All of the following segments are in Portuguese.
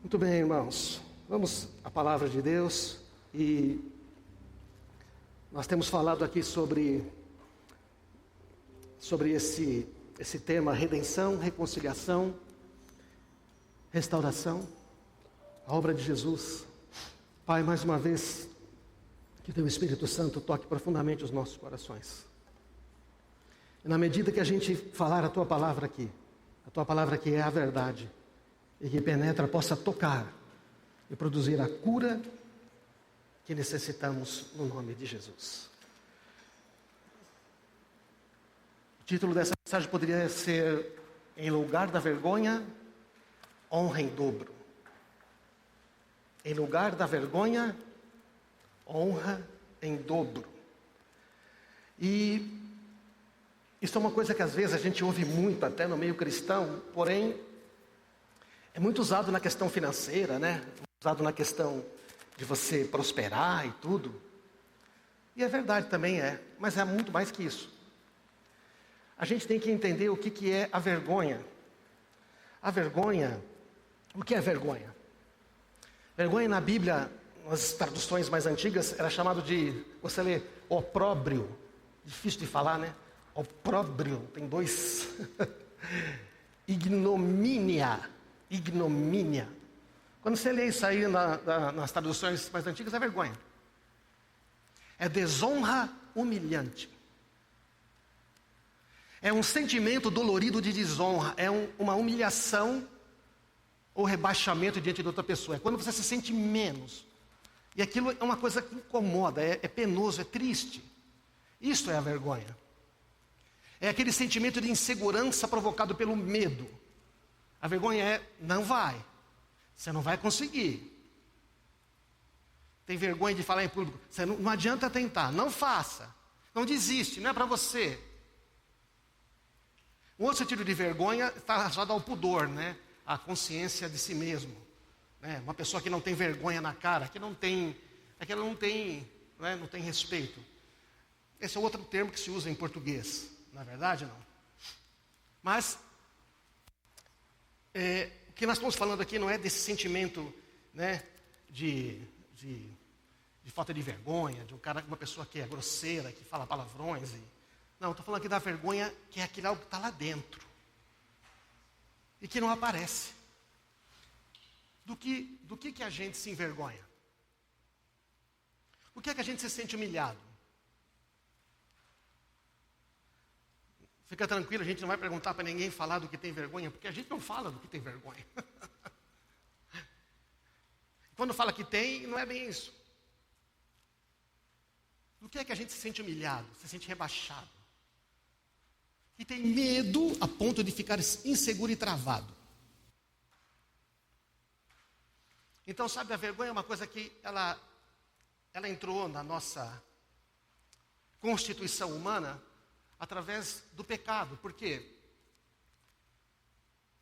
Muito bem, irmãos. Vamos à palavra de Deus e nós temos falado aqui sobre esse tema: redenção, reconciliação, restauração, a obra de Jesus. Pai, mais uma vez, que Teu Espírito Santo toque profundamente os nossos corações. E na medida que a gente falar a Tua palavra aqui, a Tua palavra que é a verdade, e que penetra, possa tocar e produzir a cura que necessitamos no nome de Jesus. O título dessa mensagem poderia ser: em lugar da vergonha, honra em dobro. Em lugar da vergonha, honra em dobro. E isso é uma coisa que às vezes a gente ouve muito até no meio cristão, porém é muito usado na questão financeira, né? Usado na questão de você prosperar e tudo. E é verdade, também é, mas é muito mais que isso. A gente tem que entender o que é a vergonha. A vergonha, o que é vergonha? Vergonha na Bíblia, nas traduções mais antigas, era chamado de, você lê, opróbrio. Difícil de falar, né? Opróbrio, tem dois. Ignomínia. Quando você lê isso aí nas traduções mais antigas, é vergonha. É desonra humilhante. É um sentimento dolorido de desonra. É uma humilhação ou rebaixamento diante de outra pessoa. É quando você se sente menos. E aquilo é uma coisa que incomoda, é penoso, é triste. Isso é a vergonha. É aquele sentimento de insegurança provocado pelo medo. A vergonha é: não vai. Você não vai conseguir. Tem vergonha de falar em público. Você não adianta tentar, não faça. Não desiste, não é para você. Um outro sentido de vergonha está relacionado ao pudor, né? A consciência de si mesmo. Né? Uma pessoa que não tem vergonha na cara, que não tem respeito. Esse é outro termo que se usa em português. Na verdade, não. Mas o que nós estamos falando aqui não é desse sentimento, né, de falta de vergonha, de uma pessoa que é grosseira, que fala palavrões. Não, estou falando aqui da vergonha, que é aquele algo que está lá dentro e que não aparece. Do que a gente se envergonha? O que é que a gente se sente humilhado? Fica tranquilo, a gente não vai perguntar para ninguém falar do que tem vergonha, porque a gente não fala do que tem vergonha. Quando fala que tem, não é bem isso. Do que é que a gente se sente humilhado, se sente rebaixado? E tem medo a ponto de ficar inseguro e travado. Então, sabe, a vergonha é uma coisa que ela entrou na nossa constituição humana através do pecado. Por quê?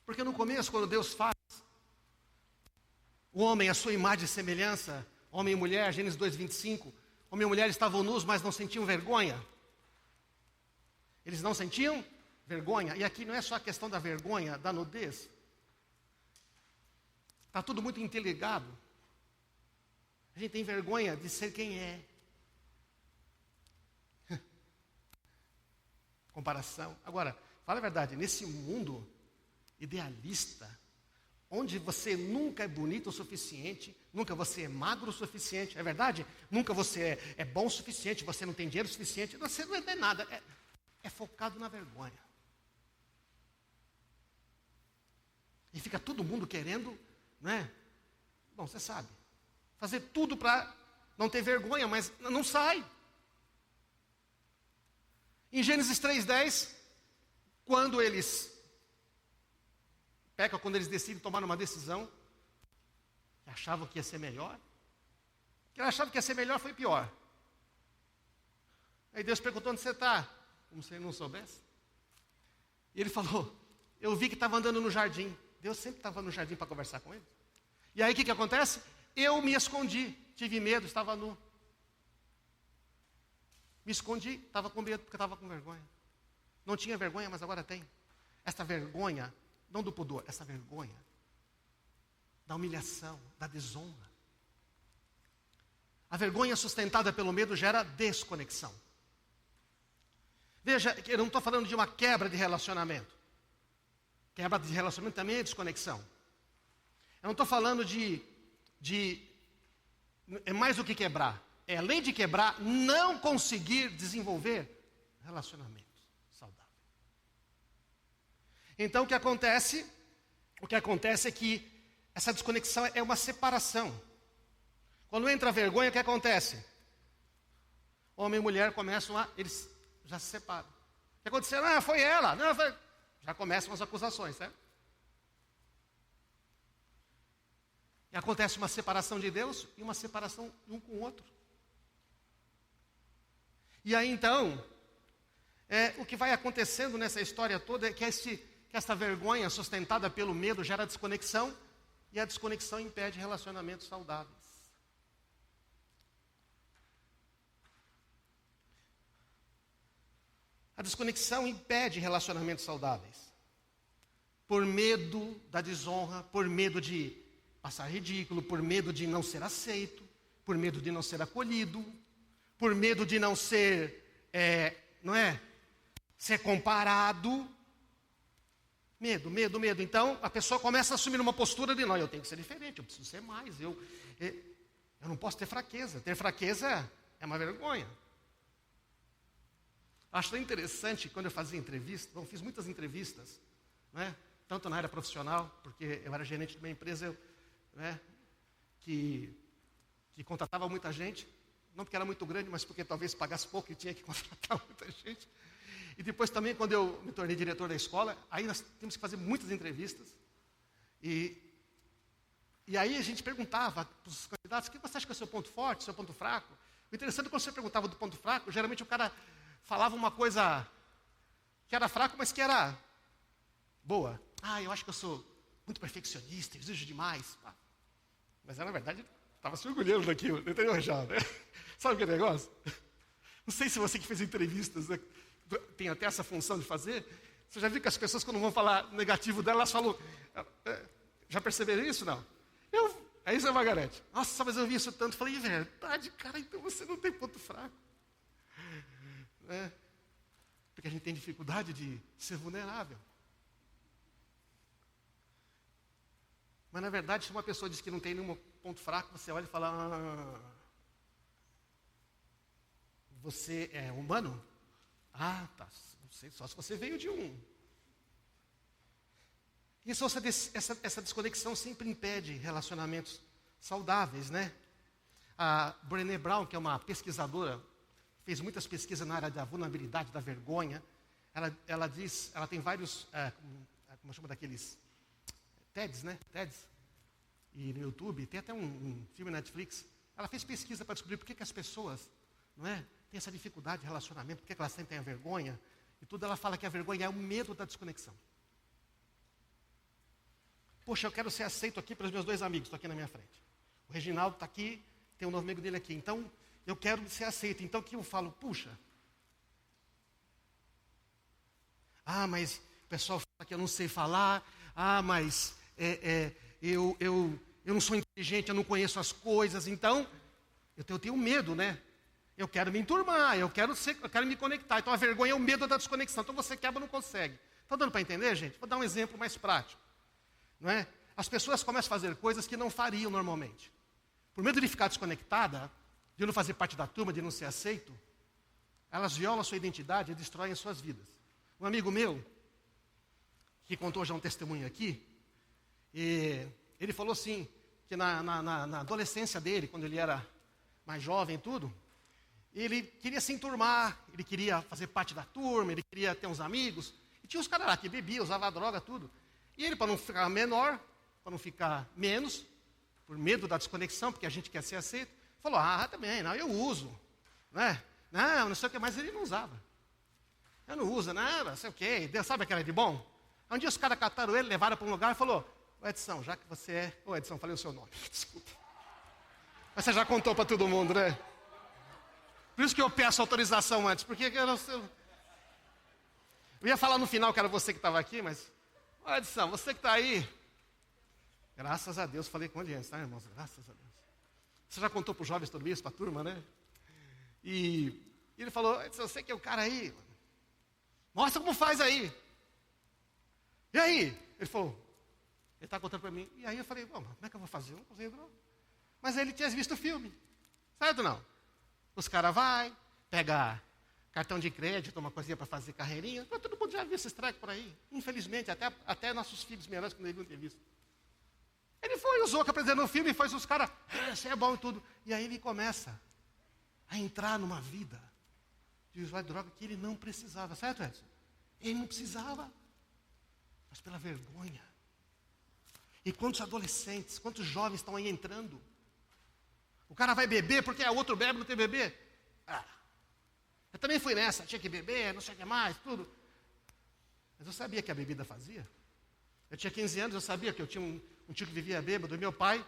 Porque no começo, quando Deus faz o homem à sua imagem e semelhança, homem e mulher, Gênesis 2:25, homem e mulher estavam nus, mas não sentiam vergonha. Eles não sentiam vergonha. E aqui não é só a questão da vergonha, da nudez. Está tudo muito interligado. A gente tem vergonha de ser quem é. Comparação. Agora, fala a verdade, nesse mundo idealista, onde você nunca é bonito o suficiente, nunca você é magro o suficiente, é verdade? Nunca você é bom o suficiente, você não tem dinheiro o suficiente, você não é nada, é focado na vergonha. E fica todo mundo querendo, né? Bom, você sabe, fazer tudo para não ter vergonha, mas não sai. Em Gênesis 3:10, quando eles pecam, quando eles decidem tomar uma decisão, que achavam que ia ser melhor, que achavam que ia ser melhor foi pior. Aí Deus perguntou: onde você está? Como se ele não soubesse. E ele falou: eu vi que estava andando no jardim. Deus sempre estava no jardim para conversar com ele. E aí o que acontece? Eu me escondi, tive medo, estava nu. Me escondi, estava com medo porque estava com vergonha. Não tinha vergonha, mas agora tem. Essa vergonha, não do pudor, essa vergonha da humilhação, da desonra. A vergonha sustentada pelo medo gera desconexão. Veja, eu não estou falando de uma quebra de relacionamento. Quebra de relacionamento também é desconexão. Eu não estou falando é mais do que quebrar. É, além de quebrar, não conseguir desenvolver relacionamentos saudáveis. Então, o que acontece é que essa desconexão é uma separação. Quando entra a vergonha, o que acontece? Homem e mulher eles já se separam. O que aconteceu? Ah, foi ela. Não, foi... Já começam as acusações, certo? E acontece uma separação de Deus e uma separação um com o outro. E aí então, o que vai acontecendo nessa história toda é que essa vergonha sustentada pelo medo gera desconexão, e a desconexão impede relacionamentos saudáveis. A desconexão impede relacionamentos saudáveis. Por medo da desonra, por medo de passar ridículo, por medo de não ser aceito, por medo de não ser acolhido, por medo de não ser, ser comparado. Medo. Então, a pessoa começa a assumir uma postura de, não, eu tenho que ser diferente, eu preciso ser mais, eu não posso ter fraqueza. Ter fraqueza é uma vergonha. Acho tão interessante, quando eu fazia entrevista, fiz muitas entrevistas, tanto na área profissional, porque eu era gerente de uma empresa que contratava muita gente, não porque era muito grande, mas porque talvez pagasse pouco e tinha que contratar muita gente. E depois também, quando eu me tornei diretor da escola, aí nós temos que fazer muitas entrevistas. E aí a gente perguntava para os candidatos, o que você acha que é o seu ponto forte, seu ponto fraco? O interessante é que quando você perguntava do ponto fraco, geralmente o cara falava uma coisa que era fraco, mas que era boa. Ah, eu acho que eu sou muito perfeccionista, exijo demais. Mas na verdade, estava se orgulhando daquilo, entendeu, já, né? Sabe aquele negócio? Não sei se você que fez entrevistas, né, tem até essa função de fazer. Você já viu que as pessoas, quando vão falar negativo dela, elas falam... Já perceberam isso, não? É isso, Margarete? Nossa, mas eu vi isso tanto. Falei, verdade, cara, então você não tem ponto fraco. Porque a gente tem dificuldade de ser vulnerável. Mas na verdade, se uma pessoa diz que não tem nenhum ponto fraco, você olha e fala, você é humano? Ah, tá, não sei, só se você veio de um. Isso, essa desconexão sempre impede relacionamentos saudáveis, né? A Brené Brown, que é uma pesquisadora, fez muitas pesquisas na área da vulnerabilidade, da vergonha. Ela tem vários, como chama daqueles, TEDs, né? TEDs. E no YouTube, tem até um filme na Netflix. Ela fez pesquisa para descobrir por que as pessoas, têm essa dificuldade de relacionamento, por que elas sentem a vergonha. E tudo, ela fala que a vergonha é o medo da desconexão. Poxa, eu quero ser aceito aqui pelos meus dois amigos, estão aqui na minha frente. O Reginaldo está aqui, tem um novo amigo dele aqui. Então, eu quero ser aceito. Então, o que eu falo? Puxa. Ah, mas o pessoal fala que eu não sei falar. Ah, mas eu não sou inteligente, eu não conheço as coisas. Então, eu tenho medo, né? Eu quero me enturmar, eu quero me conectar. Então, a vergonha é o medo da desconexão. Então, você quebra, não consegue. Está dando para entender, gente? Vou dar um exemplo mais prático. Não é? As pessoas começam a fazer coisas que não fariam normalmente. Por medo de ficar desconectada, de não fazer parte da turma, de não ser aceito, elas violam a sua identidade e destroem as suas vidas. Um amigo meu, que contou já um testemunho aqui, ele falou assim, que na adolescência dele, quando ele era mais jovem e tudo, ele queria se enturmar, ele queria fazer parte da turma, ele queria ter uns amigos, e tinha uns caras lá que bebiam, usavam droga, tudo. E ele, para não ficar menor, para não ficar menos, por medo da desconexão, porque a gente quer ser aceito, falou, também, não, eu uso. Não sei o que, mas ele não usava. Eu não uso, não sei o que, sabe aquela de bom? Um dia os caras cataram ele, levaram para um lugar e falou, Edson, já que você é... Edson, falei o seu nome, desculpa. Mas você já contou para todo mundo, né? Por isso que eu peço autorização antes, porque eu ia falar no final que era você que estava aqui, mas... Edson, você que está aí, Graças a Deus, falei com ele antes, tá, irmãos? Graças a Deus. Você já contou para os jovens tudo isso, para a turma, né? E ele falou, eu sei que é o cara aí, mano. Mostra como faz aí. E aí? Ele falou, ele está contando para mim. E aí eu falei, bom, como é que eu vou fazer? Eu não consigo não. Mas aí ele tinha visto o filme. Certo ou não? Os caras vão, pega cartão de crédito, uma coisinha para fazer carreirinha. Todo mundo já viu esse treco por aí. Infelizmente, até nossos filhos menores que não deviam ter visto. Ele foi, usou que apresentou no filme, e foi os caras, isso é bom e tudo. E aí ele começa a entrar numa vida de usuário de droga que ele não precisava, certo, Edson? Ele não precisava, mas pela vergonha. E quantos adolescentes, quantos jovens estão aí entrando? O cara vai beber porque a outro bebe, não tem bebê. Eu também fui nessa, tinha que beber, não sei o que mais, tudo. Mas eu sabia que a bebida fazia. Eu tinha 15 anos, eu sabia que eu tinha um tio que vivia bêbado, e meu pai,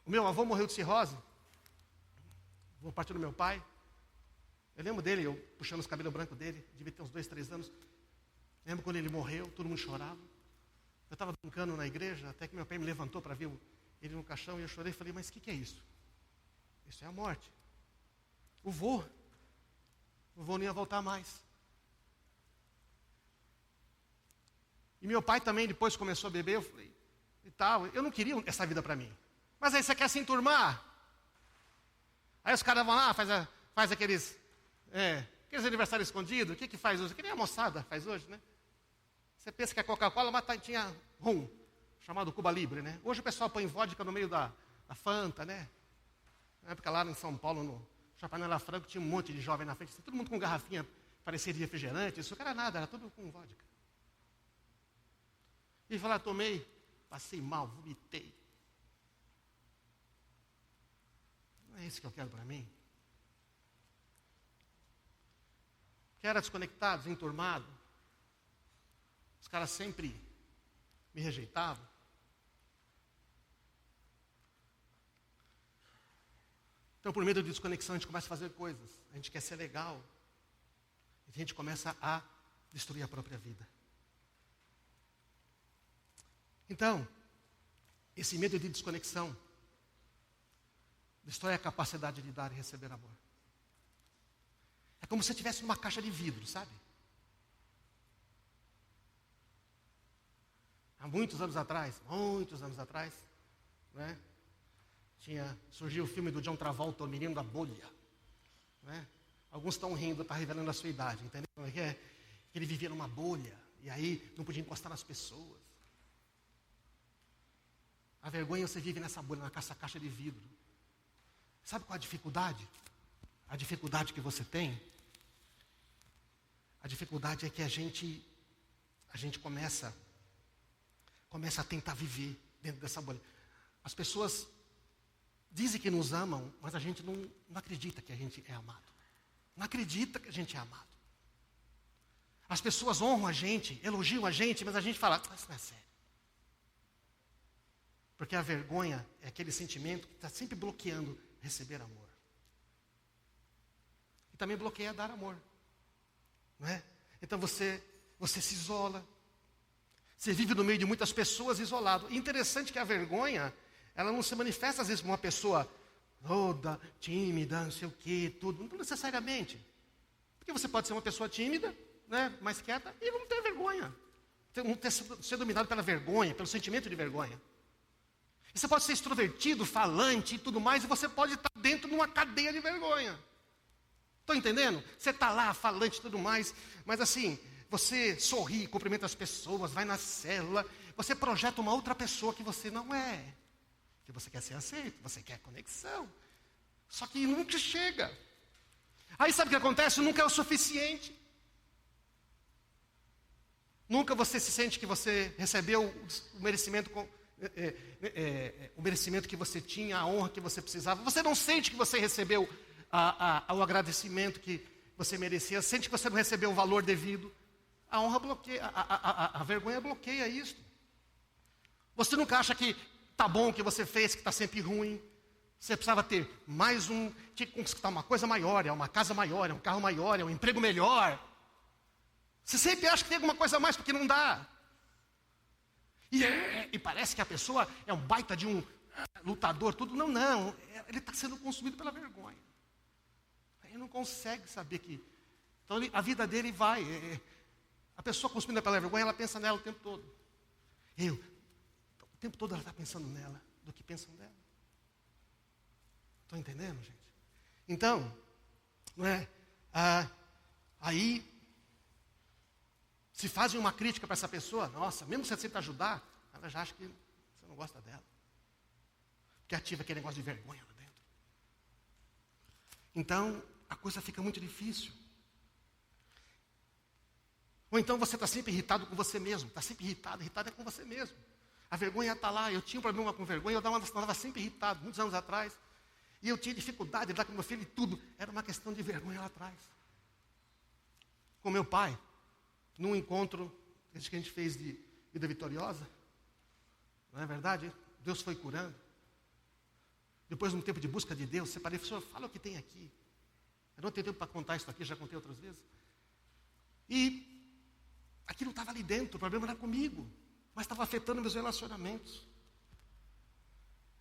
o meu avô morreu de cirrose. Vou partir do meu pai. Eu lembro dele, eu puxando os cabelos brancos dele, devia ter uns 2, 3 anos. Lembro quando ele morreu, todo mundo chorava. Eu estava brincando na igreja, até que meu pai me levantou para ver ele no caixão, e eu chorei e falei, mas o que é isso? Isso é a morte. O vô não ia voltar mais. E meu pai também depois começou a beber, eu falei, e tal, eu não queria essa vida para mim. Mas aí você quer se enturmar? Aí os caras vão lá, faz aqueles aniversários escondidos, o que faz hoje? Que nem a moçada faz hoje, né? Você pensa que a Coca-Cola, mas tinha rum, chamado Cuba Libre, né? Hoje o pessoal põe vodka no meio da Fanta, né? Na época lá em São Paulo, no Chapanela Franco, tinha um monte de jovem na frente, todo mundo com garrafinha, parecia de refrigerante, isso não era nada, era tudo com vodka. E falar, tomei, passei mal, vomitei. Não é isso que eu quero para mim. Que era desconectado, desenturmado. Os caras sempre me rejeitavam. Então, por medo de desconexão, a gente começa a fazer coisas. A gente quer ser legal. E a gente começa a destruir a própria vida. Então, esse medo de desconexão destrói a capacidade de dar e receber amor. É como se você estivesse numa caixa de vidro, sabe? Há muitos anos atrás, né? Surgiu o filme do John Travolta, O Menino da Bolha. Né? Alguns estão rindo, está revelando a sua idade, entendeu? Que ele vivia numa bolha, e aí não podia encostar nas pessoas. A vergonha, você vive nessa bolha, nessa caixa de vidro. Sabe qual a dificuldade? A dificuldade que você tem? A dificuldade é que a gente começa a tentar viver dentro dessa bolha. As pessoas dizem que nos amam, mas a gente não acredita que a gente é amado. Não acredita que a gente é amado. As pessoas honram a gente, elogiam a gente, mas a gente fala, isso não é sério. Porque a vergonha é aquele sentimento que está sempre bloqueando receber amor. E também bloqueia dar amor. Não é? Então você se isola. Você vive no meio de muitas pessoas isolado. E interessante que a vergonha, ela não se manifesta às vezes como uma pessoa toda, tímida, não sei o quê, tudo. Não necessariamente. Porque você pode ser uma pessoa tímida, né, mais quieta, e não ter vergonha. Ser dominado pela vergonha, pelo sentimento de vergonha. E você pode ser extrovertido, falante e tudo mais, e você pode estar dentro de uma cadeia de vergonha. Estão entendendo? Você está lá, falante e tudo mais, mas assim, você sorri, cumprimenta as pessoas, vai na célula, você projeta uma outra pessoa que você não é. Que você quer ser aceito, você quer conexão. Só que nunca chega. Aí sabe o que acontece? Nunca é o suficiente. Nunca você se sente que você recebeu o merecimento o merecimento que você tinha, a honra que você precisava. Você não sente que você recebeu o agradecimento que você merecia, sente que você não recebeu o valor devido. A honra bloqueia, a vergonha bloqueia isso. Você nunca acha que está bom o que você fez, que está sempre ruim. Você precisava ter tinha que conquistar uma coisa maior, é uma casa maior, é um carro maior, é um emprego melhor. Você sempre acha que tem alguma coisa a mais porque não dá. E parece que a pessoa é um baita de um lutador, tudo. Não. Ele está sendo consumido pela vergonha. Ele não consegue saber que... Então a vida dele vai... A pessoa consumida pela vergonha, ela pensa nela o tempo todo. O tempo todo ela está pensando nela, do que pensam dela. Estão entendendo, gente? Então, não é? Aí, se fazem uma crítica para essa pessoa, nossa, mesmo que você tenta ajudar, ela já acha que você não gosta dela. Porque ativa aquele negócio de vergonha lá dentro. Então, a coisa fica muito difícil. Ou então você está sempre irritado com você mesmo. Está sempre irritado é com você mesmo. A vergonha está lá. Eu tinha um problema com vergonha, eu estava sempre irritado, muitos anos atrás. E eu tinha dificuldade de lidar com meu filho e tudo. Era uma questão de vergonha lá atrás. Com meu pai, num encontro que a gente fez de vida vitoriosa. Não é verdade? Deus foi curando. Depois de um tempo de busca de Deus, separei e falei, Senhor, fala o que tem aqui. Eu não tenho tempo para contar isso aqui, já contei outras vezes. E aquilo estava ali dentro, o problema era comigo. Mas estava afetando meus relacionamentos.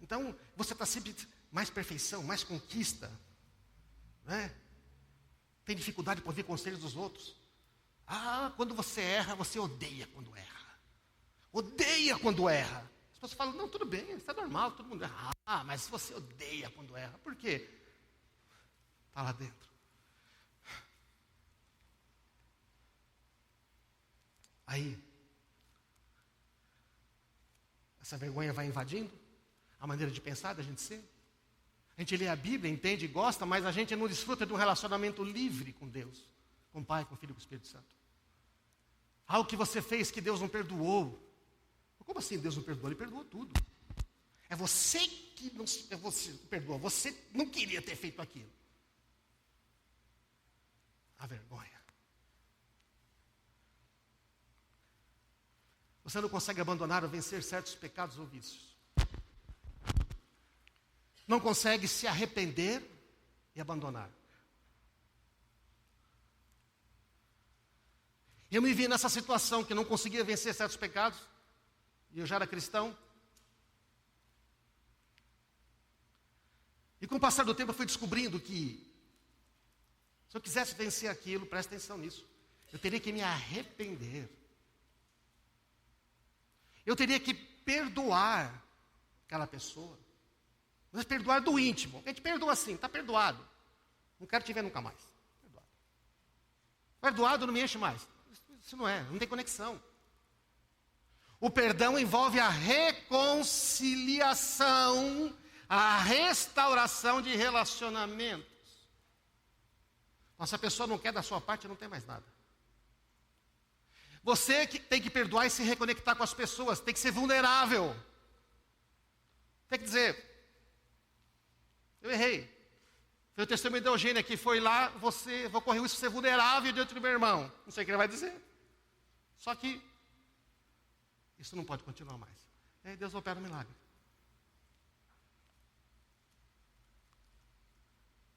Então, você está sempre mais perfeição, mais conquista. Né? Tem dificuldade por ouvir conselhos dos outros. Quando você erra, você odeia quando erra. Odeia quando erra. As pessoas falam, não, tudo bem, isso é normal, todo mundo erra. Mas você odeia quando erra. Por quê? Está lá dentro. Aí, essa vergonha vai invadindo a maneira de pensar, da gente ser. A gente lê a Bíblia, entende e gosta, mas a gente não desfruta de um relacionamento livre com Deus, com o Pai, com o Filho e com o Espírito Santo. Algo que você fez que Deus não perdoou. Como assim Deus não perdoou? Ele perdoou tudo. É você que não perdoou. Você não queria ter feito aquilo. A vergonha. Você não consegue abandonar ou vencer certos pecados ou vícios. Não consegue se arrepender e abandonar. Eu me vi nessa situação que não conseguia vencer certos pecados. E eu já era cristão. E com o passar do tempo eu fui descobrindo que se eu quisesse vencer aquilo, presta atenção nisso, eu teria que me arrepender. Eu teria que perdoar aquela pessoa. Mas perdoar do íntimo. A gente perdoa assim, está perdoado. Não quero te ver nunca mais. Perdoado. Perdoado não me enche mais. Isso não tem conexão. O perdão envolve a reconciliação, a restauração de relacionamentos. Nossa, a pessoa não quer da sua parte, não tem mais nada. Você que tem que perdoar e se reconectar com as pessoas, tem que ser vulnerável. Tem que dizer, eu errei. Foi o testemunho da Eugênia que foi lá, vou correr o risco de ser vulnerável diante do meu irmão. Não sei o que ele vai dizer. Só que isso não pode continuar mais. E aí Deus opera um milagre.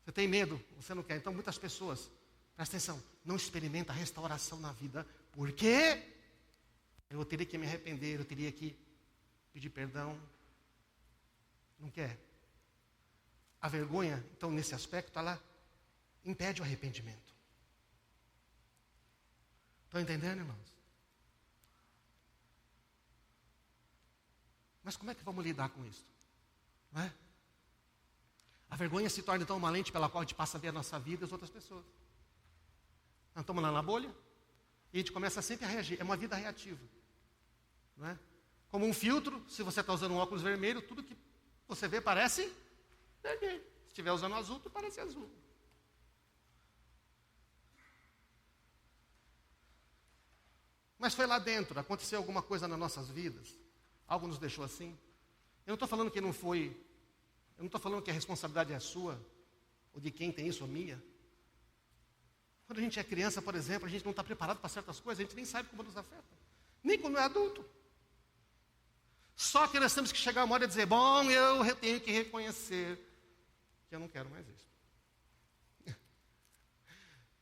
Você tem medo, você não quer. Então muitas pessoas, presta atenção, não experimentam a restauração na vida. Por quê? Eu teria que me arrepender, eu teria que pedir perdão. Não quer. A vergonha, então nesse aspecto, ela impede o arrependimento. Estão entendendo, irmãos? Mas como é que vamos lidar com isso? Não é? A vergonha se torna então uma lente pela qual a gente passa a ver a nossa vida e as outras pessoas. Nós estamos lá na bolha e a gente começa sempre a reagir. É uma vida reativa. Não é? Como um filtro, se você está usando um óculos vermelho, tudo que você vê parece vermelho. Se estiver usando azul, tudo parece azul. Mas foi lá dentro, aconteceu alguma coisa nas nossas vidas. Algo nos deixou assim. Eu não estou falando que não foi. Eu não estou falando que a responsabilidade é sua, ou de quem tem isso, ou minha. Quando a gente é criança, por exemplo, a gente não está preparado para certas coisas, a gente nem sabe como nos afeta. Nem quando é adulto. Só que nós temos que chegar uma hora e dizer, bom, eu tenho que reconhecer que eu não quero mais isso.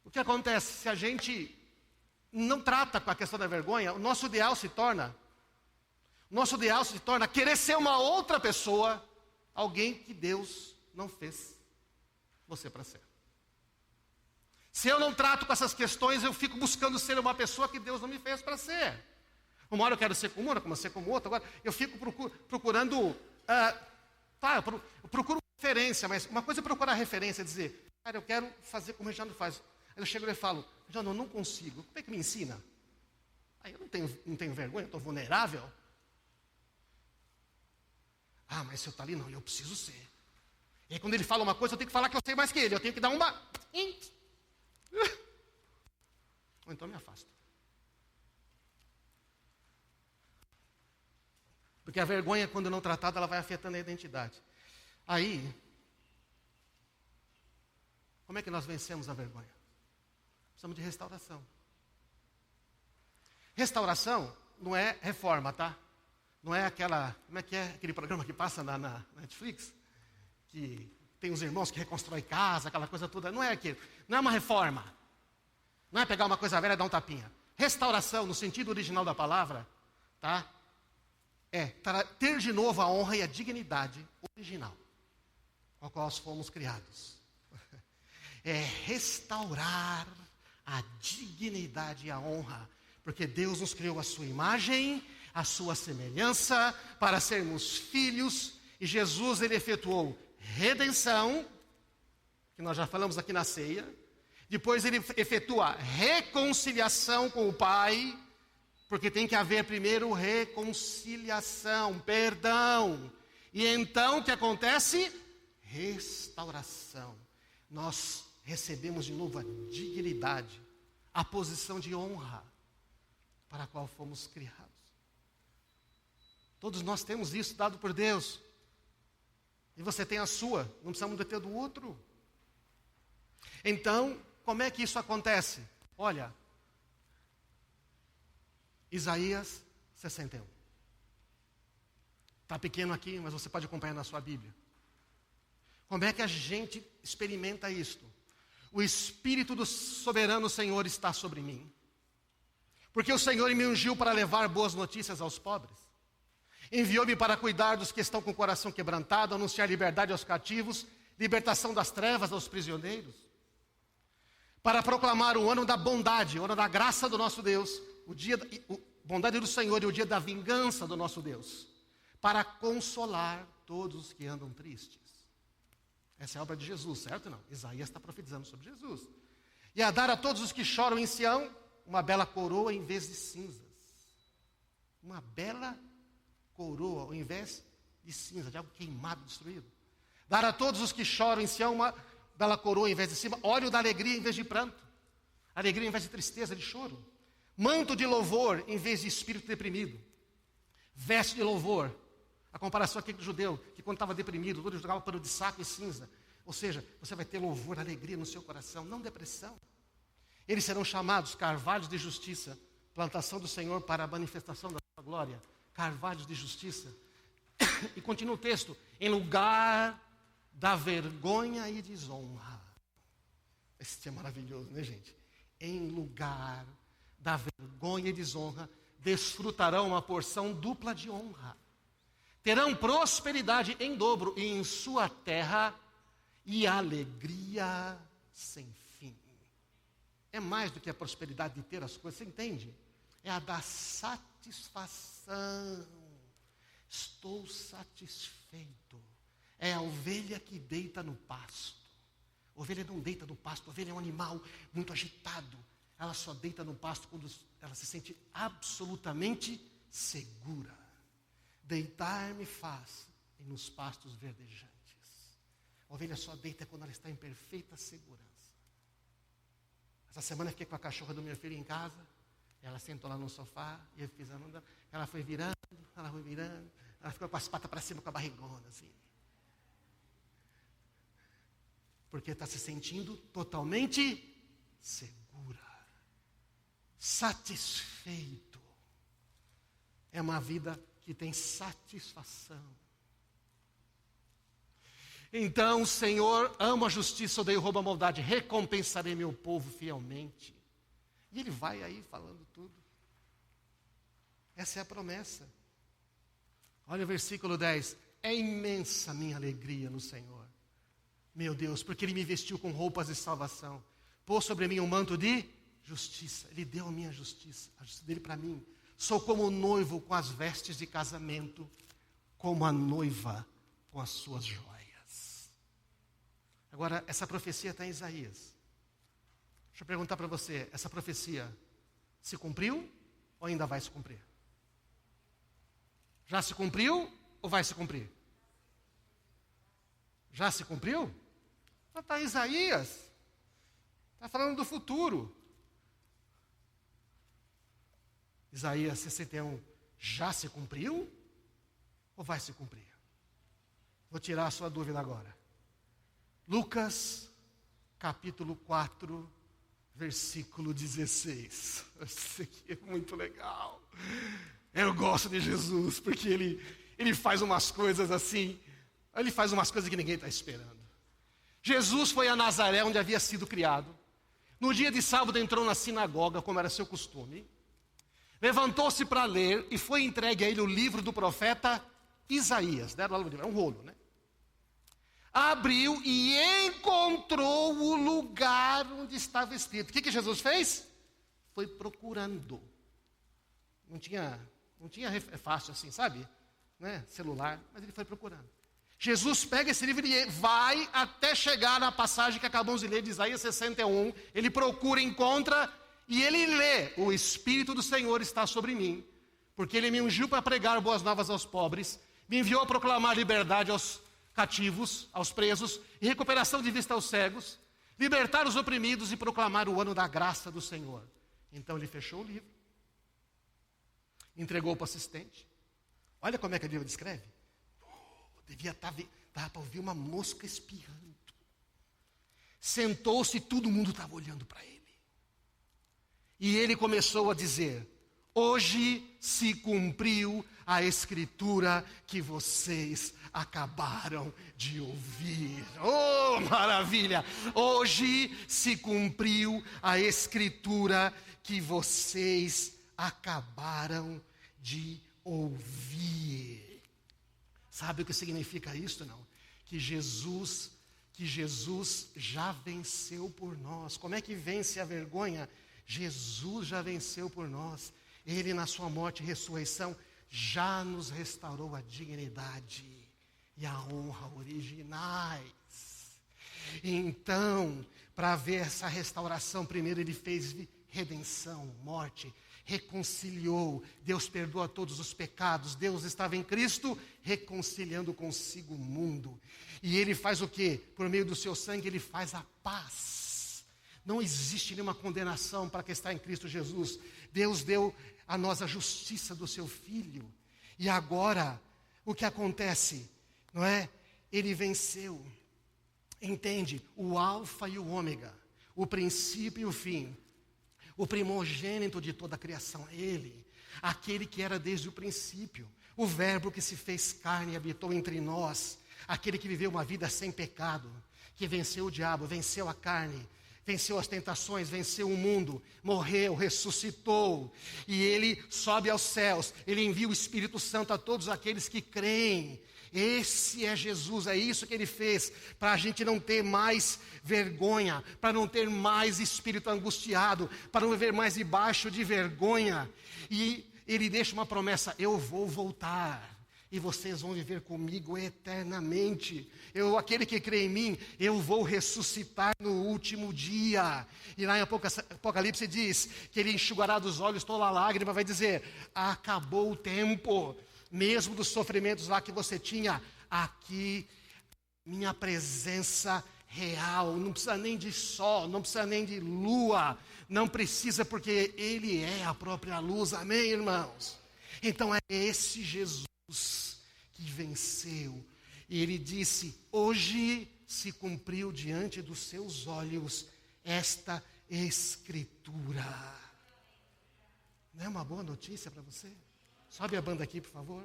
O que acontece? Se a gente não trata com a questão da vergonha, o nosso ideal se torna Nosso ideal se torna querer ser uma outra pessoa, alguém que Deus não fez você para ser. Se eu não trato com essas questões, eu fico buscando ser uma pessoa que Deus não me fez para ser. Uma hora eu quero ser como uma, como ser como outra. Agora eu fico procurando, eu procuro referência, mas uma coisa é procurar referência, dizer, cara, eu quero fazer como o Reginaldo faz. Aí eu chego e falo, Reginaldo, eu não consigo. Como é que me ensina? Aí eu não tenho vergonha, eu estou vulnerável. Ah, mas se eu estou ali, não, eu preciso ser. E aí quando ele fala uma coisa, eu tenho que falar que eu sei mais que ele. Eu tenho que dar uma... Ou então eu me afasto. Porque a vergonha, quando não tratada, ela vai afetando a identidade. Aí, como é que nós vencemos a vergonha? Precisamos de restauração. Restauração não é reforma, tá? Não é aquela, como é que é aquele programa que passa na Netflix? Que tem os irmãos que reconstroem casa, aquela coisa toda. Não é aquilo. Não é uma reforma. Não é pegar uma coisa velha e dar um tapinha. Restauração, no sentido original da palavra, tá? É ter de novo a honra e a dignidade original, com a qual nós fomos criados. É restaurar a dignidade e a honra, porque Deus nos criou a sua imagem, a sua semelhança, para sermos filhos, e Jesus, ele efetuou redenção, que nós já falamos aqui na ceia, depois ele efetua reconciliação com o Pai, porque tem que haver primeiro reconciliação, perdão, e então o que acontece? Restauração. Nós recebemos de novo a dignidade, a posição de honra, para a qual fomos criados. Todos nós temos isso dado por Deus. E você tem a sua, não precisamos de ter do outro. Então, como é que isso acontece? Olha, Isaías 61. Está pequeno aqui, mas você pode acompanhar na sua Bíblia. Como é que a gente experimenta isto? O Espírito do soberano Senhor está sobre mim. Porque o Senhor me ungiu para levar boas notícias aos pobres. Enviou-me para cuidar dos que estão com o coração quebrantado, anunciar liberdade aos cativos, libertação das trevas aos prisioneiros. Para proclamar o ano da bondade, o ano da graça do nosso Deus, bondade do Senhor e o dia da vingança do nosso Deus. Para consolar todos os que andam tristes. Essa é a obra de Jesus, certo ou não? Isaías está profetizando sobre Jesus. E a dar a todos os que choram em Sião, uma bela coroa em vez de cinzas. Uma bela coroa ao invés de cinza, de algo queimado, destruído. Dar a todos os que choram em Sião uma bela coroa em vez de cima, óleo da alegria em vez de pranto. Alegria em vez de tristeza, de choro. Manto de louvor em vez de espírito deprimido. Veste de louvor. A comparação aqui do judeu, que quando estava deprimido, todo jogava pano de saco e cinza. Ou seja, você vai ter louvor, alegria no seu coração, não depressão. Eles serão chamados carvalhos de justiça, plantação do Senhor para a manifestação da sua glória. Carvalhos de justiça. E continua o texto, em lugar da vergonha e desonra. Esse é maravilhoso, né, gente? Em lugar da vergonha e desonra, desfrutarão uma porção dupla de honra. Terão prosperidade em dobro e em sua terra e alegria sem fim. É mais do que a prosperidade de ter as coisas, você entende? É a da satisfação. Estou satisfeito. É a ovelha que deita no pasto. A ovelha não deita no pasto, a ovelha é um animal muito agitado. Ela só deita no pasto quando ela se sente absolutamente segura. Deitar-me faz nos pastos verdejantes. A ovelha só deita quando ela está em perfeita segurança. Essa semana eu fiquei com a cachorra do meu filho em casa. Ela sentou lá no sofá e eu fiz andando. Ela foi virando. Ela ficou com as patas para cima, com a barrigona assim. Porque está se sentindo totalmente segura. Satisfeito. É uma vida que tem satisfação. Então, o Senhor ama a justiça, odeia o roubo, a maldade. Recompensarei meu povo fielmente. E ele vai aí falando tudo. Essa é a promessa. Olha o versículo 10. É imensa a minha alegria no Senhor. Meu Deus, porque Ele me vestiu com roupas de salvação. Pôs sobre mim um manto de justiça. Ele deu a minha justiça, a justiça dele para mim. Sou como o noivo com as vestes de casamento, como a noiva com as suas joias. Agora, essa profecia está em Isaías. Deixa eu perguntar para você, essa profecia se cumpriu ou ainda vai se cumprir? Já se cumpriu ou vai se cumprir? Já se cumpriu? Está em Isaías. Está falando do futuro. Isaías 61, já se cumpriu ou vai se cumprir? Vou tirar a sua dúvida agora. Lucas, capítulo 4, versículo 16. Isso aqui é muito legal. Eu gosto de Jesus, porque ele faz umas coisas assim, ele faz umas coisas que ninguém está esperando. Jesus foi a Nazaré, onde havia sido criado. No dia de sábado entrou na sinagoga, como era seu costume. Levantou-se para ler e foi entregue a ele o livro do profeta Isaías. Deram lá o livro, é um rolo, né? Abriu e encontrou o lugar onde estava escrito. O que Jesus fez? Foi procurando. Não tinha fácil assim, sabe? Né? Celular, mas ele foi procurando. Jesus pega esse livro e vai até chegar na passagem que acabamos de ler de Isaías 61. Ele procura, encontra e ele lê: o Espírito do Senhor está sobre mim, porque Ele me ungiu para pregar boas novas aos pobres, me enviou a proclamar liberdade aos cativos, aos presos, e recuperação de vista aos cegos, libertar os oprimidos e proclamar o ano da graça do Senhor. Então ele fechou o livro, entregou para o assistente. Olha como é que a Bíblia descreve. Devia estar para ouvir uma mosca espirrando. Sentou-se e todo mundo estava olhando para ele. E ele começou a dizer: hoje se cumpriu a escritura que vocês acabaram de ouvir. Oh, maravilha! Hoje se cumpriu a escritura que vocês acabaram de ouvir. Sabe o que significa isso, não? Que Jesus já venceu por nós. Como é que vence a vergonha? Jesus já venceu por nós. Ele, na sua morte e ressurreição, já nos restaurou a dignidade e a honra originais. Então, para ver essa restauração, primeiro ele fez redenção, morte, reconciliou. Deus perdoa todos os pecados. Deus estava em Cristo reconciliando consigo o mundo. E ele faz o quê? Por meio do seu sangue, ele faz a paz. Não existe nenhuma condenação para quem está em Cristo Jesus. Deus deu a nós a justiça do seu Filho. E agora, o que acontece? Não é? Ele venceu. Entende? O alfa e o ômega, o princípio e o fim, o primogênito de toda a criação, Ele, aquele que era desde o princípio, o verbo que se fez carne e habitou entre nós, aquele que viveu uma vida sem pecado, que venceu o diabo, venceu a carne, venceu as tentações, venceu o mundo, morreu, ressuscitou, e Ele sobe aos céus, Ele envia o Espírito Santo a todos aqueles que creem. Esse é Jesus, é isso que Ele fez, para a gente não ter mais vergonha, para não ter mais espírito angustiado, para não viver mais debaixo de vergonha. E Ele deixa uma promessa: eu vou voltar. E vocês vão viver comigo eternamente. Aquele que crê em mim, eu vou ressuscitar no último dia. E lá em Apocalipse diz que Ele enxugará dos olhos toda a lágrima, vai dizer: acabou o tempo, mesmo dos sofrimentos lá que você tinha, aqui minha presença real, não precisa nem de sol, não precisa nem de lua, não precisa, porque Ele é a própria luz, amém, irmãos? Então é esse Jesus que venceu, e Ele disse: hoje se cumpriu diante dos seus olhos esta escritura. Não é uma boa notícia para você? Sobe a banda aqui, por favor.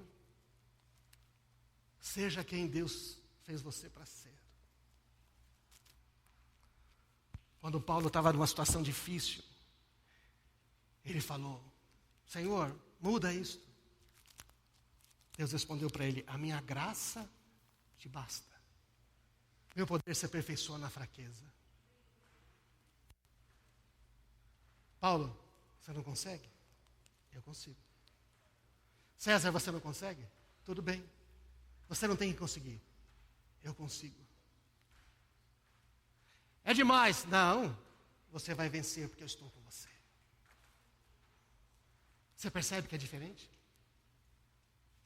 Seja quem Deus fez você para ser. Quando Paulo estava numa situação difícil, ele falou: Senhor, muda isto. Deus respondeu para ele: a minha graça te basta. Meu poder se aperfeiçoa na fraqueza. Paulo, você não consegue? Eu consigo. César, você não consegue? Tudo bem. Você não tem que conseguir. Eu consigo. É demais. Não. Você vai vencer porque eu estou com você. Você percebe que é diferente?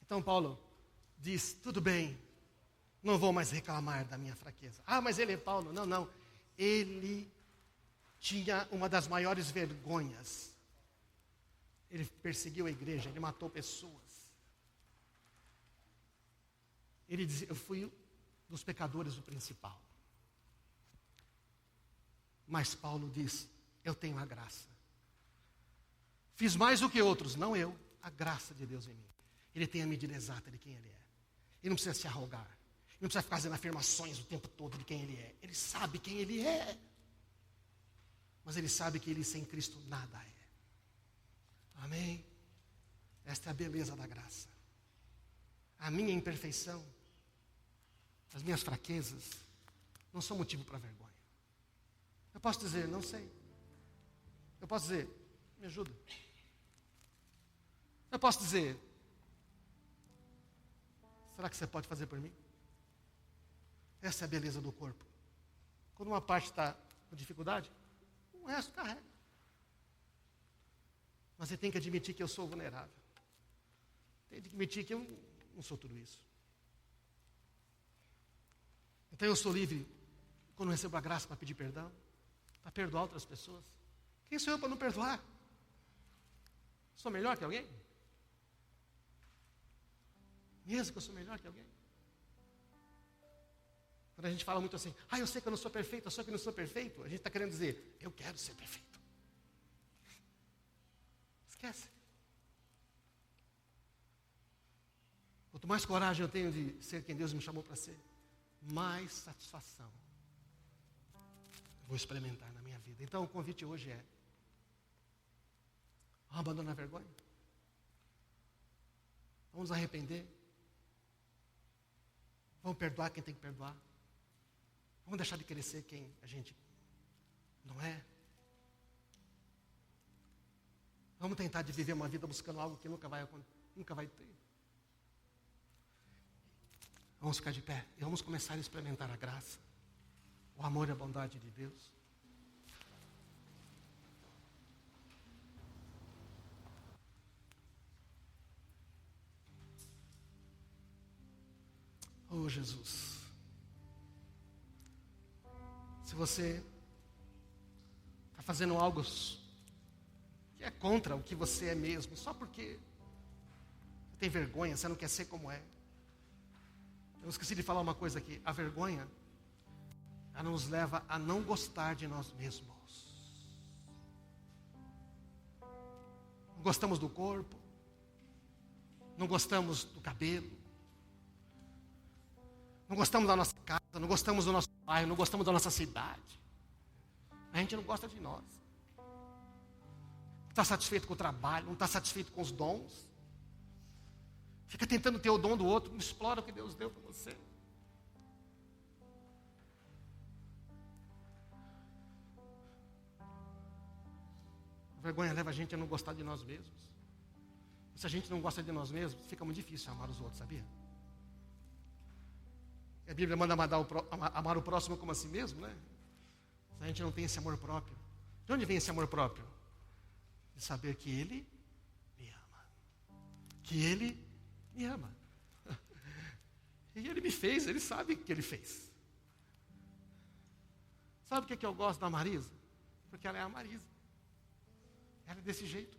Então Paulo diz: tudo bem, não vou mais reclamar da minha fraqueza. Ah, mas ele é Paulo. Não, não. Ele tinha uma das maiores vergonhas. Ele perseguiu a igreja, ele matou pessoas. Ele dizia: eu fui dos pecadores o principal. Mas Paulo diz: eu tenho a graça. Fiz mais do que outros, não eu, a graça de Deus em mim. Ele tem a medida exata de quem ele é. Ele não precisa se arrogar. Ele não precisa ficar fazendo afirmações o tempo todo de quem ele é. Ele sabe quem ele é. Mas ele sabe que ele sem Cristo nada é. Amém? Esta é a beleza da graça. A minha imperfeição, as minhas fraquezas, não são motivo para vergonha. Eu posso dizer: não sei. Eu posso dizer: me ajuda. Eu posso dizer: será que você pode fazer por mim? Essa é a beleza do corpo. Quando uma parte está com dificuldade, o resto carrega. Mas você tem que admitir que eu sou vulnerável. Tem que admitir que eu não sou tudo isso. Então eu sou livre quando recebo a graça para pedir perdão, para perdoar outras pessoas. Quem sou eu para não perdoar? Sou melhor que alguém? Mesmo que eu sou melhor que alguém? Quando a gente fala muito assim: eu sei que eu não sou perfeito, eu sei que eu não sou perfeito, a gente está querendo dizer: eu quero ser perfeito. Esquece. Quanto mais coragem eu tenho de ser quem Deus me chamou para ser, mais satisfação eu vou experimentar na minha vida. Então o convite hoje é: vamos abandonar a vergonha? Vamos nos arrepender? Vamos perdoar quem tem que perdoar? Vamos deixar de querer ser quem a gente não é? Vamos tentar de viver uma vida buscando algo que nunca vai ter? Vamos ficar de pé e vamos começar a experimentar a graça, o amor e a bondade de Deus. Oh, Jesus. Se você está fazendo algo que é contra o que você é mesmo, só porque você tem vergonha, você não quer ser como é. Eu esqueci de falar uma coisa aqui. A vergonha, ela nos leva a não gostar de nós mesmos. Não gostamos do corpo, não gostamos do cabelo, não gostamos da nossa casa, não gostamos do nosso bairro, não gostamos da nossa cidade. A gente não gosta de nós. Não está satisfeito com o trabalho, não está satisfeito com os dons. Fica tentando ter o dom do outro, não explora o que Deus deu para você. A vergonha leva a gente a não gostar de nós mesmos. E se a gente não gosta de nós mesmos, fica muito difícil amar os outros, sabia? A Bíblia manda amar o próximo como a si mesmo, né? Se a gente não tem esse amor próprio. De onde vem esse amor próprio? De saber que Ele me ama. Que Ele me ama. E Ele me fez, Ele sabe o que Ele fez. Sabe o que eu gosto da Marisa? Porque ela é a Marisa. Ela é desse jeito.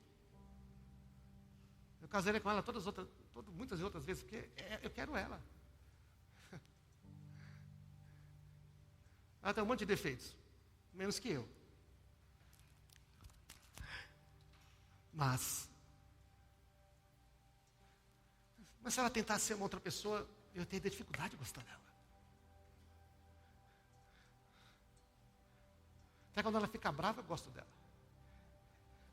Eu casei com ela muitas outras vezes, porque eu quero ela. Ela tem um monte de defeitos, menos que eu. Mas se ela tentar ser uma outra pessoa, eu tenho dificuldade de gostar dela. Até quando ela fica brava, eu gosto dela.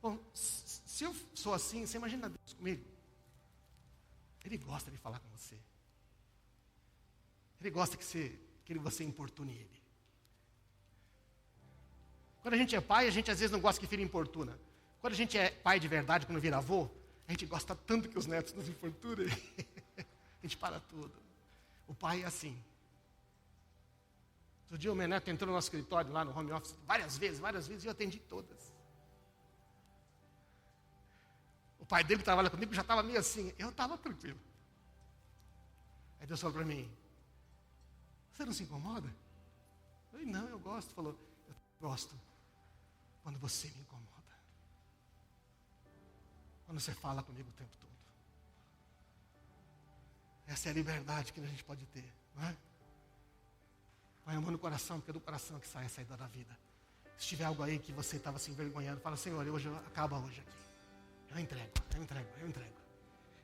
Bom, se eu sou assim, você imagina Deus comigo? Ele gosta de falar com você. Ele gosta que você importune ele. Quando a gente é pai, a gente às vezes não gosta que filho importuna. Quando a gente é pai de verdade, quando vira avô, a gente gosta tanto que os netos nos importunem. A gente para tudo. O pai é assim. Outro dia o meu neto entrou no nosso escritório, lá no home office, várias vezes, e eu atendi todas. O pai dele que trabalha comigo já estava meio assim, eu estava tranquilo. Aí Deus falou para mim, você não se incomoda? Eu falei, não, eu gosto. Falou, eu gosto quando você me incomoda. Quando você fala comigo o tempo todo. Essa é a liberdade que a gente pode ter, não é? Põe a mão no coração, porque é do coração que sai a saída da vida. Se tiver algo aí que você estava se envergonhando, fala, Senhor, acaba hoje aqui.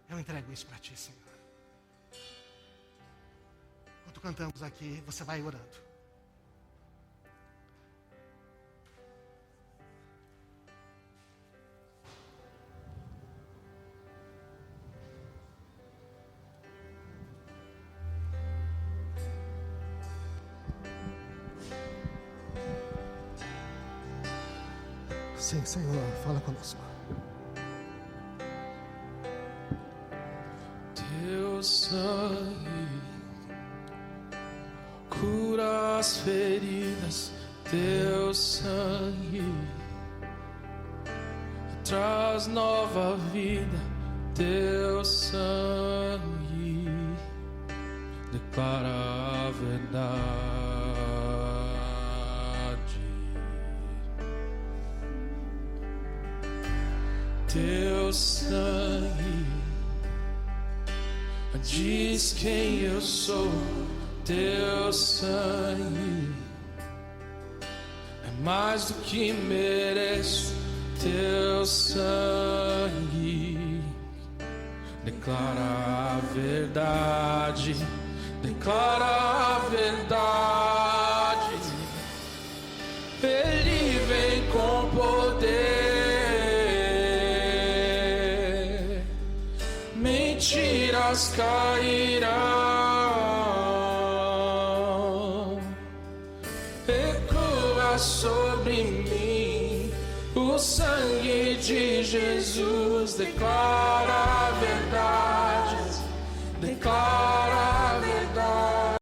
Eu entrego isso para ti, Senhor. Enquanto cantamos aqui, você vai orando. Sim, Senhor, fala conosco. Teu sangue cura as feridas, teu sangue traz nova vida, teu sangue declara a verdade. Teu sangue diz quem eu sou, teu sangue é mais do que mereço, teu sangue declara a verdade, declara a verdade. Ele vem com poder, mentiras cairão, ecoa sobre mim o sangue de Jesus, declara a verdade, declara